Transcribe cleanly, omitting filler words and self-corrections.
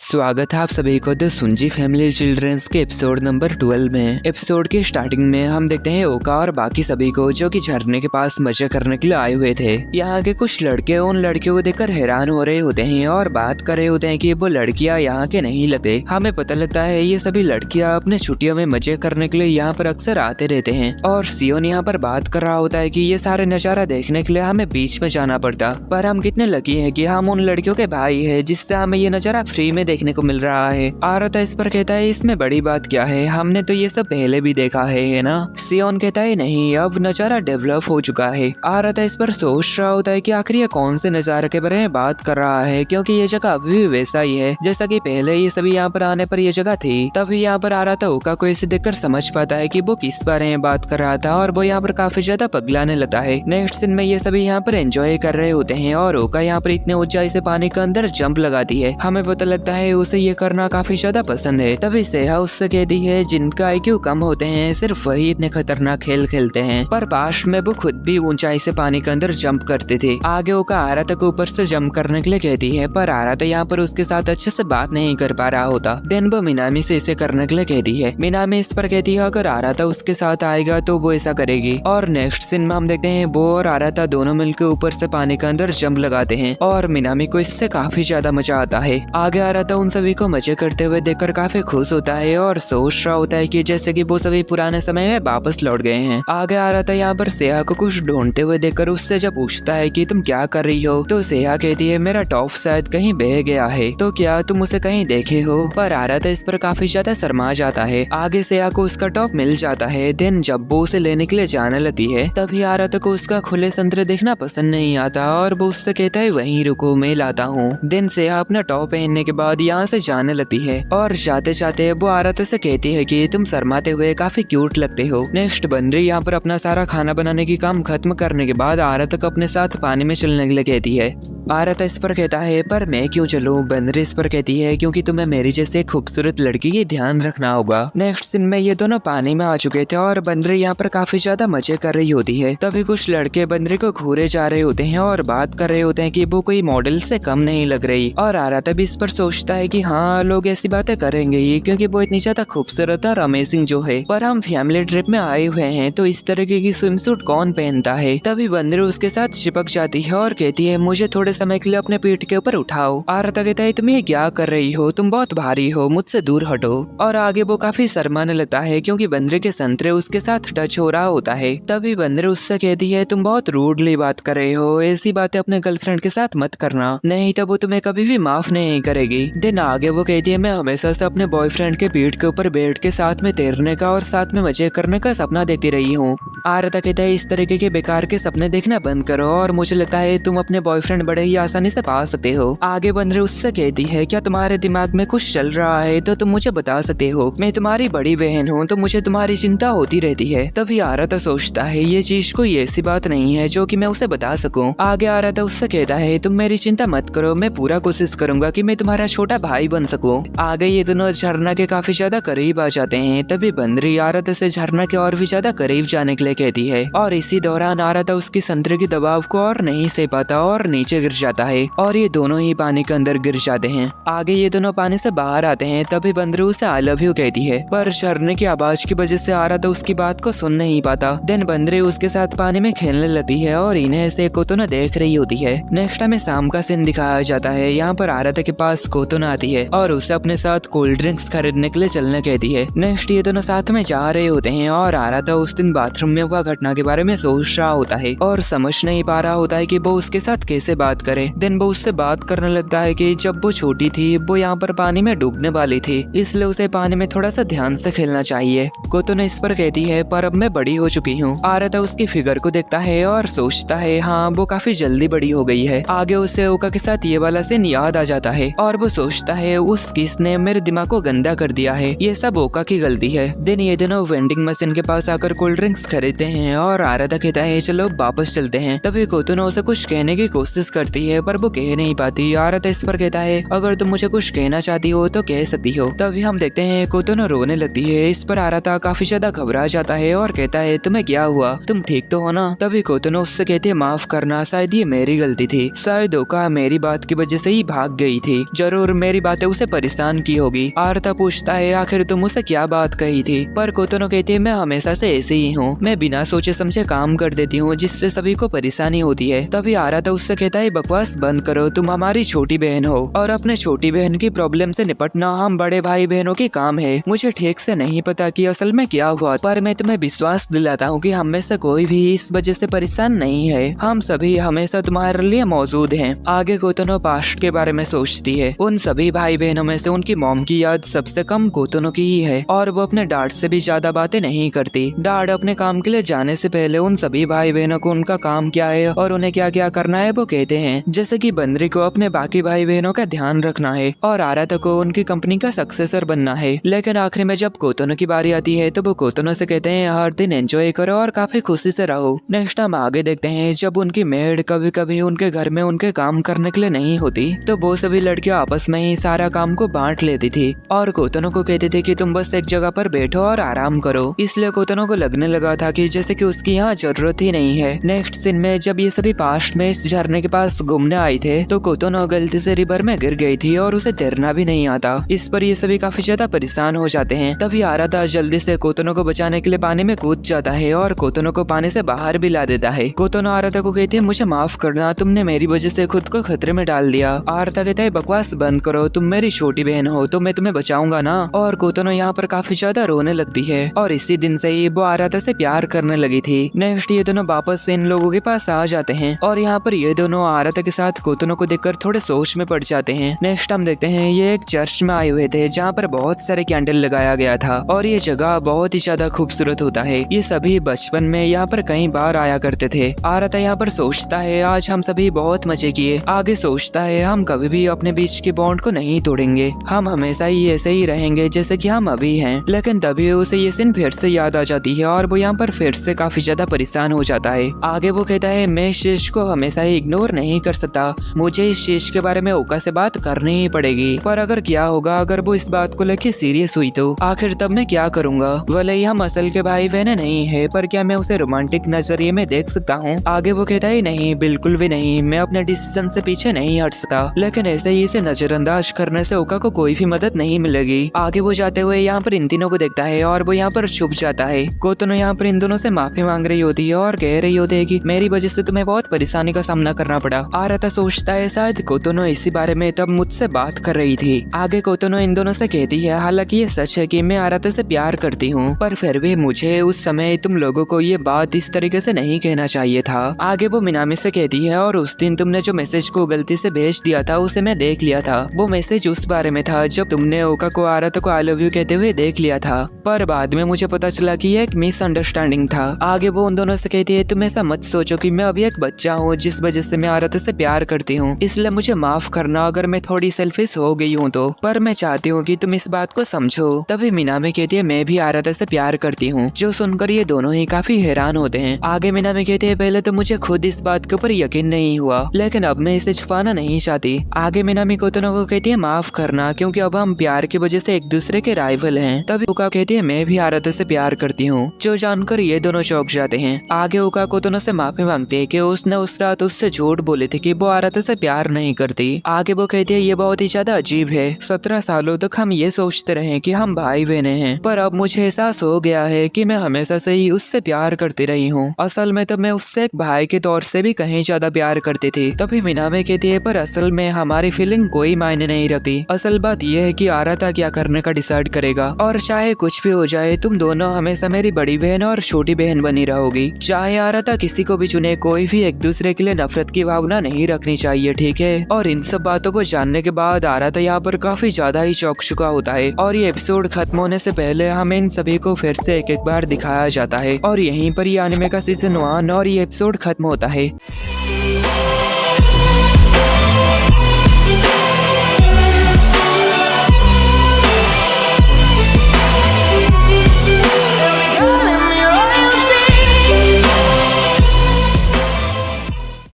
स्वागत है आप सभी को द सुंजी फैमिली चिल्ड्रंस के एपिसोड नंबर 12 में। एपिसोड के स्टार्टिंग में हम देखते हैं ओका और बाकी सभी को जो कि झरने के पास मजे करने के लिए आए हुए थे। यहाँ के कुछ लड़के उन लड़कियों को देखकर हैरान हो रहे होते हैं और बात कर रहे होते हैं कि वो लड़कियाँ यहाँ के नहीं लगते। हमें पता लगता है ये सभी लड़कियाँ अपने छुट्टियों में मजे करने के लिए यहाँ पर अक्सर आते रहते हैं और सियोन यहाँ पर बात कर रहा होता है कि ये सारे नजारा देखने के लिए हमें बीच में जाना पड़ता, पर हम कितने लकी हैं कि हम उन लड़कियों के भाई है जिससे हमें ये नजारा फ्री में देखने को मिल रहा है। आरता इस पर कहता है इसमें बड़ी बात क्या है, हमने तो ये सब पहले भी देखा है ना। सियोन कहता है नहीं, अब नजारा डेवलप हो चुका है। आरता इस पर सोच रहा होता है कि आखिर ये कौन से नजारे के बारे में बात कर रहा है, क्योंकि ये जगह अभी भी वैसा ही है जैसा कि पहले ये सभी यहाँ पर आने पर ये जगह थी। तभी यहाँ पर आरता ओका को इसे देखकर समझ पाता है कि वो किस बारे में बात कर रहा था और वो यहाँ पर काफी ज्यादा पगलाने लगता है। नेक्स्ट सीन में ये सभी यहाँ पर एंजॉय कर रहे होते हैं और ओका यहाँ पर इतने ऊंचाई से पानी के अंदर जंप लगाती है। हमें पता लगता है उसे ये करना काफी ज्यादा पसंद है। तभी सेहा उससे कहती है जिनका IQ कम होते हैं सिर्फ वही इतने खतरनाक खेल खेलते हैं, पर पास्ट में वो खुद भी ऊंचाई से पानी के अंदर जंप करते थे। आगे ओका आरता को ऊपर से जंप करने के लिए कहती है, पर आरता यहाँ पर उसके साथ अच्छे से बात नहीं कर पा रहा होता। देन वो मिनामी से इसे करने के लिए कहती है। मिनामी इस पर कहती है अगर आरता उसके साथ आएगा तो वो ऐसा करेगी। और नेक्स्ट सीन में हम देखते हैं वो और आरता दोनों मिलकर ऊपर से पानी के अंदर जंप लगाते हैं और मिनामी को इससे काफी ज्यादा मजा आता है। आगे आरता उन सभी को मजे करते हुए देखकर काफी खुश होता है और सोच रहा होता है कि जैसे कि वो सभी पुराने समय में वापस लौट गए हैं। आगे आरता यहाँ पर सेहा को कुछ ढूंढते हुए देखकर उससे जब पूछता है कि तुम क्या कर रही हो, तो सेहा कहती है मेरा टॉप शायद कहीं बह गया है, तो क्या तुम उसे कहीं देखे हो। पर आरता इस पर काफी ज्यादा शर्मा जाता है। आगे सेहा को उसका टॉप मिल जाता है। देन जब वो उसे लेने के लिए जाने लगती है तभी आरता को उसका खुले संतरे देखना पसंद नहीं आता और वो उससे कहता है वहीं रुको मैं लाता हूँ। देन सेहा अपना टॉप पहनने के बाद यहाँ से जाने लगती है और जाते जाते वो आरता से कहती है कि तुम शर्माते हुए काफी क्यूट लगते हो। नेक्स्ट बंदरी यहाँ पर अपना सारा खाना बनाने की काम खत्म करने के बाद आरता को अपने साथ पानी में चलने के लिए कहती है। आरता इस पर कहता है पर मैं क्यों चलूं। बंदरी इस पर कहती है क्योंकि तुम्हें मेरी जैसे खूबसूरत लड़की की ध्यान रखना होगा। नेक्स्ट सीन में ये दोनों पानी में आ चुके थे और बंदरी यहाँ पर काफी ज्यादा मजे कर रही होती है। तभी कुछ लड़के बंदरी को घूरे जा रहे होते हैं और बात कर रहे होते हैं कि वो कोई मॉडल से कम नहीं लग रही। और आरता भी इस पर सोचता है कि हाँ लोग ऐसी बातें करेंगे ही क्योंकि वो इतनी ज्यादा खूबसूरत और अमेजिंग जो है, पर हम फैमिली ट्रिप में आए हुए हैं तो इस तरीके की स्विम सूट कौन पहनता है। तभी बंदरी उसके साथ चिपक जाती है और कहती है मुझे थोड़े समय के लिए अपने पीठ के ऊपर उठाओ। आरता कहता है तुम ये क्या कर रही हो, तुम बहुत भारी हो, मुझसे दूर हटो। और आगे वो काफी शर्माने लगता है क्योंकि बंदरे के संतरे उसके साथ टच हो रहा होता है। तभी बंदरे उससे कहती है तुम बहुत रूडली बात कर रहे हो, ऐसी बातें अपने गर्लफ्रेंड के साथ मत करना, नहीं तो वो तुम्हें कभी भी माफ नहीं करेगी। देन आगे वो कहती है मैं हमेशा से अपने बॉयफ्रेंड के पीठ के ऊपर बैठ के साथ में तैरने का और साथ में मजे करने का सपना देखती रही हूँ। आरता कहता है इस तरीके के बेकार के सपने देखना बंद करो और मुझे लगता है तुम अपने बॉयफ्रेंड बड़े ही आसानी से पा सकते हो। आगे बंदरे उससे कहती है क्या तुम्हारे दिमाग में कुछ चल रहा है तो तुम मुझे बता सकते हो, मैं तुम्हारी बड़ी बहन हूँ तो मुझे तुम्हारी चिंता होती रहती है। तभी आरता सोचता है ये चीज कोई ऐसी बात नहीं है जो कि मैं उसे बता सकूं। आगे आरता उससे कहता है तुम मेरी चिंता मत करो, मैं पूरा कोशिश करूंगा कि मैं तुम्हारा छोटा भाई बन सकूं। आगे ये दोनों झरना के काफी ज्यादा करीब आ जाते हैं। तभी बंदरी आरता से झरना के और भी ज्यादा करीब जाने के लिए कहती है और इसी दौरान आरता उसकी संतरे की दबाव को और नहीं सह पाता और नीचे गिर जाता है और ये दोनों ही पानी के अंदर गिर जाते हैं। आगे ये दोनों पानी से बाहर आते हैं। तभी बंदरी उसे आई लव यू कहती है, पर झरने की आवाज की वजह से आरता उसकी बात को सुन नहीं पाता। देन बंदरी उसके साथ पानी में खेलने लगती है और इन्हें से कोतोना देख रही होती है। नेक्स्ट हमें शाम का सीन दिखाया जाता है। यहाँ पर आरता के पास कोतोना आती है और उसे अपने साथ कोल्ड ड्रिंक्स खरीदने के लिए चलने कहती है। नेक्स्ट ये दोनों साथ में जा रहे होते हैं और आरता उस दिन बाथरूम में हुआ घटना के बारे में सोच रहा होता है और समझ नहीं पा रहा होता है कि वो उसके साथ कैसे बात करे। देन वो उससे बात करने लगता है कि जब वो छोटी थी वो यहाँ पर पानी में डूबने वाली थी, इसलिए उसे पानी में थोड़ा सा ध्यान से खेलना चाहिए। कोतोना इस पर कहती है पर अब मैं बड़ी हो चुकी हूँ। आरता उसकी फिगर को देखता है और सोचता है हाँ वो काफी जल्दी बड़ी हो गई है। आगे उसे ओका के साथ ये वाला सीन याद आ जाता है और वो सोचता है उस किस ने मेरे दिमाग को गंदा कर दिया है, ये सब ओका की गलती है। दिन ये दोनों वेंडिंग मशीन के पास आकर कोल्ड ड्रिंक्स खरीदते हैं और आरता कहता है चलो वापस चलते हैं। तभी कोतोना उसे कुछ कहने की कोशिश करती है पर वो कह नहीं पाती। आरता इस पर कहता है अगर तुम मुझे कुछ कहना चाहती हो तो कह सकती हो। तभी हम देखते हैं कोतोना रोने लगती है। इस पर आरता काफी ज्यादा घबरा जाता है और कहता है तुम्हें क्या हुआ, तुम ठीक तो हो ना। तभी कोतोना उससे कहती है माफ करना, शायद ये मेरी गलती थी, शायद ओका मेरी बात की वजह से ही भाग गई थी। जरूर मेरी बातें उसे परेशान की होगी। आरता पूछता है आखिर तुम उसे क्या बात कही थी, पर कोतोनो कहती है मैं हमेशा से ऐसे ही हूँ, मैं बिना सोचे समझे काम कर देती हूँ जिससे सभी को परेशानी होती है। तभी आरता उससे कहता है बकवास बंद करो, तुम हमारी छोटी बहन हो और अपने छोटी बहन की प्रॉब्लम से निपटना हम बड़े भाई बहनों के काम है। मुझे ठीक से नहीं पता कि असल में क्या हुआ, पर मैं तुम्हें विश्वास दिलाता हूँ कि हम में से कोई भी इस वजह से परेशान नहीं है, हम सभी हमेशा तुम्हारे लिए मौजूद हैं। आगे कोतोनो पास्ट के बारे में सोचती है। उन सभी भाई बहनों में से उनकी मॉम की याद सबसे कम कोतोनो की ही है और वो अपने डैड से भी ज्यादा बातें नहीं करती। डैड अपने काम के लिए जाने से पहले उन सभी भाई बहनों को उनका काम क्या है और उन्हें क्या क्या करना है वो कहते हैं, जैसे कि बंदरी को अपने बाकी भाई बहनों का ध्यान रखना है और आराता को उनकी कंपनी का सक्सेसर बनना है। लेकिन आखिर में जब कोतोनो की बारी आती है तो वो कोतोनो से कहते हैं हर दिन एंजॉय करो और काफी खुशी से रहो। नेक्स्ट हम आगे देखते हैं जब उनकी मेड कभी कभी उनके घर में उनके काम करने के लिए नहीं होती तो वो सभी लड़कियां आपस में ही सारा काम को बांट लेती थी और कोतोनो को कहती थी कि तुम बस एक जगह पर बैठो और आराम करो। इसलिए कोतोनो को लगने लगा था कि जैसे कि उसकी यहाँ जरूरत ही नहीं है। नेक्स्ट सीन में जब ये सभी पास्ट में इस झरने के पास घूमने आए थे तो कोतोनो गलती से रिवर में गिर गई थी और उसे तैरना भी नहीं आता। इस पर ये सभी काफी ज्यादा परेशान हो जाते हैं। तभी आराता जल्दी से कोतोनो को बचाने के लिए पानी में कूद जाता है और कोतोनो को पानी से बाहर भी ला देता है। कोतोनो आराता को कहती है मुझे माफ करना, तुमने मेरी वजह से खुद को खतरे में डाल दिया। आराता कहता है बकवास बंद करो, तुम मेरी छोटी बहन हो तो मैं तुम्हें बचाऊंगा ना। और कोतोनो यहाँ पर काफी ज्यादा रोने लगती है और इसी दिन से ही वो आराता से प्यार करने लगी थी। नेक्स्ट ये दोनों वापस इन लोगों के पास आ जाते हैं और यहाँ पर ये दोनों आराता के साथ कोतोनो को देखकर थोड़े सोच में पड़ जाते हैं। नेक्स्ट हम देखते हैं ये एक चर्च में आए हुए थे जहाँ पर बहुत सारे कैंडल लगाया गया था और ये जगह बहुत ही ज्यादा खूबसूरत होता है। ये सभी बचपन में यहाँ पर कई बार आया करते थे। आराता यहाँ पर सोचता है आज हम सभी बहुत मजे किए। आगे सोचता है हम कभी भी अपने बीच के बॉन्ड को नहीं तोड़ेंगे, हम हमेशा ही ऐसे ही रहेंगे जैसे कि हम अभी हैं। लेकिन तभी उसे ये सीन फिर से याद आ जाती है और वो यहाँ पर फिर से काफी ज्यादा परेशान हो जाता है। आगे वो कहता है मैं इस चीज को हमेशा ही इग्नोर नहीं कर सकता, मुझे इस चीज के बारे में ओका से बात करनी ही पड़ेगी। पर अगर क्या होगा अगर वो इस बात को लेके सीरियस हुई तो आखिर तब मैं क्या करूंगा। भले ही हम असल के भाई बहन नहीं है पर क्या मैं उसे रोमांटिक नजरिए में देख सकता हूँ। आगे वो कहता है नहीं, बिल्कुल भी नहीं, मैं अपने डिसीजन से पीछे नहीं हट सकता। लेकिन ऐसे ही इसे नजरअंदाज करने से ओका को कोई भी मदद नहीं मिलेगी। आगे वो जाते हुए यहाँ पर इन तीनों को देखता है और वो यहाँ पर छुप जाता है। कोतोनो यहाँ पर इन दोनों से माफी मांग रही होती है और कह रही होती है कि मेरी वजह से तुम्हें बहुत परेशानी का सामना करना पड़ा। आराता सोचता है शायद कोतोनो इसी बारे में तब मुझसे बात कर रही थी। आगे कोतोनो इन दोनों से कहती है हालांकि ये सच है कि मैं आराता से प्यार करती हूँ पर फिर भी मुझे उस समय तुम लोगों को ये बात इस तरीके से नहीं कहना चाहिए था। आगे वो मिनामी से कहती है और उस दिन तुमने जो मैसेज को गलती से भेज दिया था उसे मैं देख लिया था। वो मैसेज उस बारे में था जब तुमने ओका को आराता को आई लव यू कहते हुए देख लिया था, पर बाद में मुझे पता चला कि ये एक मिसअंडरस्टैंडिंग था। आगे वो उन दोनों से कहती है तुम ऐसा मत सोचो कि मैं अभी एक बच्चा हूँ जिस वजह से मैं आराता से प्यार करती हूँ, इसलिए मुझे माफ करना अगर मैं थोड़ी सेल्फिश हो गई हूँ तो, पर मैं चाहती हूँ कि तुम इस बात को समझो। तभी मिनामी कहती है मैं भी आराता से प्यार करती हूँ। जो सुनकर ये दोनों ही काफी हैरान होते हैं। आगे मिनामी कहती है पहले तो मुझे खुद इस बात के ऊपर यकीन नहीं हुआ लेकिन अब मैं इसे छुपाना नहीं चाहती। आगे मिनामी कोतोनो को कहती है माफ करना क्योंकि अब हम प्यार की वजह से एक दूसरे के राइवल हैं। तभी ओका कहती है मैं भी आराता से प्यार करती हूँ। जो जानकर ये दोनों चौंक जाते हैं। आगे ओका कोतोनो से माफी मांगती है कि उसने उस रात उससे झूठ बोली थी कि वो आराता से प्यार नहीं करती। आगे वो कहती है ये बहुत ही ज्यादा अजीब है, 17 सालों तक हम ये सोचते रहे कि हम भाई बहने हैं पर अब मुझे एहसास हो गया है कि मैं हमेशा से ही उससे प्यार करती रही हूँ। असल में तो मैं उससे एक भाई के तौर से भी कहीं ज्यादा प्यार करती थी। तभी मिनामी कहती है पर असल में हमारी फीलिंग कोई मायने नहीं रखती, असल बात यह है कि आराता क्या करने का डिसाइड करेगा और चाहे कुछ भी हो जाए तुम दोनों हमेशा मेरी बड़ी बहन और छोटी बहन बनी रहोगी। चाहे आराता किसी को भी चुने, कोई भी एक दूसरे के लिए नफरत की भावना नहीं रखनी चाहिए, ठीक है। और इन सब बातों को जानने के बाद आराता यहाँ पर काफी ज्यादा ही चौंक चुका होता है और ये एपिसोड खत्म होने से पहले हमें इन सभी को फिर से एक एक बार दिखाया जाता है और यहीं पर ये एनिमे का सीजन 1 और ये एपिसोड खत्म होता है।